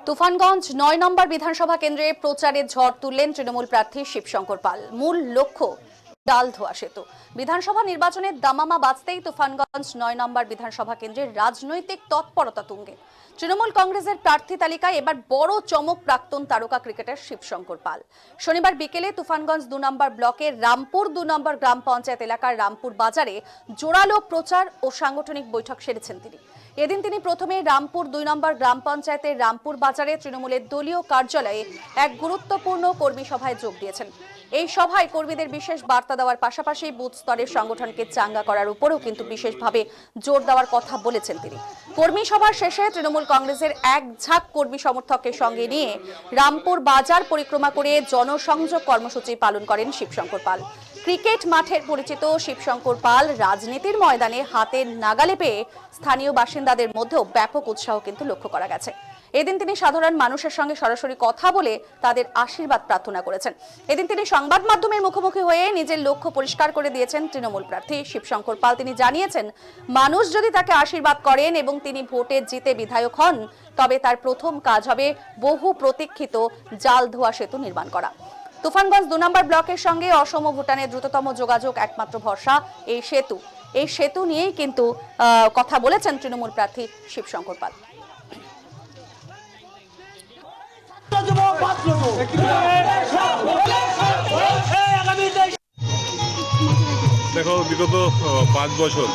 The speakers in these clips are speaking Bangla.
তুফানগঞ্জ ৯ নম্বর বিধানসভা কেন্দ্রে প্রচারে ঝড় তুললেন তৃণমূল প্রার্থী শিবশঙ্কর পাল। মূল লক্ষ্য ডালধোয়া সেতু। বিধানসভা নির্বাচনে দামামা বাজতেই তুফানগঞ্জ ৯ নম্বর বিধানসভা কেন্দ্রের রাজনৈতিক তৎপরতা তুঙ্গে। তৃণমূল কংগ্রেসের প্রার্থী তালিকায় এবার বড় চমক প্রাক্তন তারকা ক্রিকেটার শিবশঙ্কর পাল। শনিবার বিকেলে তুফানগঞ্জ ২ নম্বর ব্লকের রামপুর ২ নম্বর গ্রাম পঞ্চায়েত এলাকার রামপুর বাজারে জোরালো প্রচার ও সাংগঠনিক বৈঠক সেরেছেন তিনি। এদিন তিনি প্রথমে রামপুর ২ নম্বর গ্রাম পঞ্চায়েতের রামপুর বাজারে তৃণমূলের দলীয় কার্যালয়ে এক গুরুত্বপূর্ণ কর্মী সভায় যোগ দিয়েছেন। এই সভায় কর্মীদের বিশেষ বার্তা দেওয়ার পাশাপাশি বুথ স্তরের সংগঠনকে চাঙ্গা করার উপরেও কিন্তু বিশেষভাবে জোর দেওয়ার কথা বলেছেন তিনি। কর্মী সভার শেষে তৃণমূল কংগ্রেসের এক ঝাঁক কর্মী সমর্থককে সঙ্গে নিয়ে রামপুর বাজার পরিক্রমা করে জনসংযোগ কর্মসূচি পালন করেন শিবশঙ্কর পাল। ক্রিকেট মাঠের পরিচিত শিবশঙ্কর পাল রাজনীতির ময়দানে হাতের নাগালে পেয়ে স্থানীয় বাসিন্দাদের মধ্যেও ব্যাপক উৎসাহ কিন্তু লক্ষ্য করা গেছে। এদিন তিনি সাধারণ মানুষের সঙ্গে সরাসরি কথা বলে তাদের আশীর্বাদ প্রার্থনা করেছেন। এদিন তিনি সংবাদ মাধ্যমের মুখোমুখি হয়ে নিজের লক্ষ্য পরিষ্কার করে দিয়েছেন তৃণমূল প্রার্থী শিবশঙ্কর পাল। তিনি জানিয়েছেন, মানুষ যদি তাকে আশীর্বাদ করেন এবং তিনি ভোটে জিতে বিধায়ক হন, তবে তার প্রথম কাজ হবে বহু প্রতীক্ষিত জালধোয়া সেতু নির্মাণ করা। তুফানগঞ্জ ২ নম্বর ব্লকের সঙ্গে অসম ও ভুটানের দ্রুততম যোগাযোগ একমাত্র ভরসা এই সেতু নিয়েই কিন্তু কথা বলেছেন তৃণমূল প্রার্থী শিবশঙ্কর পাল। দেখো, বিগত ৫ বছর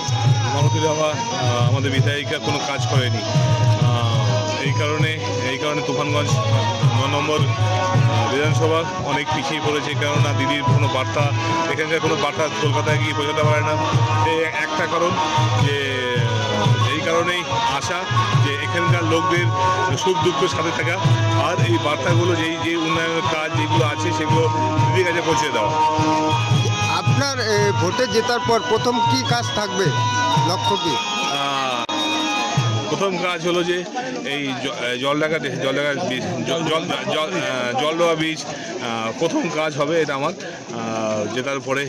মালতী রাভা আমাদের বিধায়িকা কোনো কাজ করেনি। এই কারণে তুফানগঞ্জ ৯ নম্বর বিধানসভা অনেক পিছিয়ে পড়েছে। কেননা দিদির কোনো বার্তা, এখানকার কোনো বার্তা কলকাতায় গিয়ে পৌঁছাতে পারে না। একটা কারণ যে এই কারণেই আশা যে এখানকার লোকদের সুখ দুঃখের সাথে থাকা, আর এই বার্তাগুলো যে উন্নয়নের কাজ যেগুলো আছে সেগুলো দিদির কাছে পৌঁছে দেওয়া। আপনার ভোটে জেতার পর প্রথম কি কাজ থাকবে, লক্ষ্য কি? প্রথম কাজ হলো যে এই জলডাকা ব্রিজ প্রথম কাজ হবে। এটা আমার জেতার পরে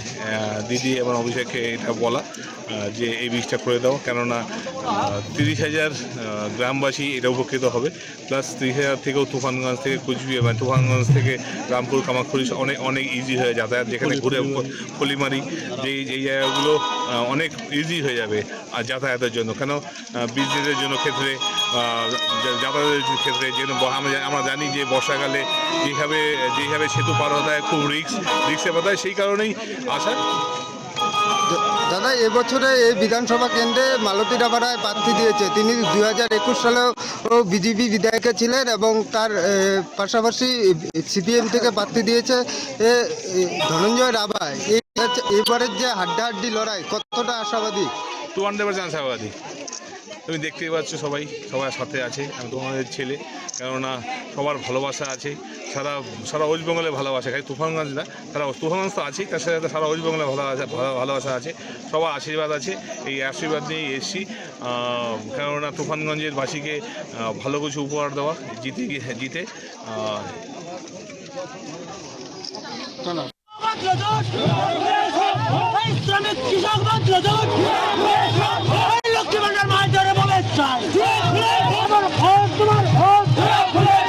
দিদি এবং অভিষেককে এটা বলা যে এই ব্রিজটা করে দাও, কেননা ৩০,০০০ গ্রামবাসী এটা উপকৃত হবে। প্লাস ৩০,০০০ থেকেও তুফানগঞ্জ থেকে কুচবিহার, তুফানগঞ্জ থেকে রামপুর কামাখ্যারি অনেক ইজি হয়ে যাতায়াত, যেখানে ঘুরে ফলিমারি যেই জায়গাগুলো অনেক ইজি হয়ে যাবে আর যাতায়াতের জন্য। কেন বিজনেসের জন্য ক্ষেত্রে, যাতায়াতের ক্ষেত্রে যেন আমরা জানি যে বর্ষাকালে যেভাবে সেতু পার হতে হয় খুব রিক্সে পাতা হয়, সেই কারণেই আসা। দাদা, এবছরে এই বিধানসভা কেন্দ্রে মালতী রাভা রায় প্রার্থী দিয়েছে। তিনি ২০২১ সালেও বিজেপি বিধায়িকা ছিলেন এবং তার পাশাপাশি সিপিএম থেকে প্রার্থী দিয়েছে ধনঞ্জয় রাভা। এবারের যে হাড্ডাহাড্ডি লড়াই, কতটা আশাবাদী? 200% আশাবাদী। তুমি দেখতেই পাচ্ছ সবার সাথে আছে। আমি তোমাদের ছেলে, কেননা সবার ভালোবাসা আছে, সারা ওয়েস্ট বেঙ্গলে ভালোবাসা, খালি তুফানগঞ্জ না, তুফানগঞ্জ তো আছেই, তার সাথে সারা ওয়েস্ট বেঙ্গলে ভালোবাসা আছে, সবার আশীর্বাদ আছে। এই আশীর্বাদ নিয়েই এসছি, কেননা তুফানগঞ্জের বাসীকে ভালো কিছু উপহার দেওয়া, জিতে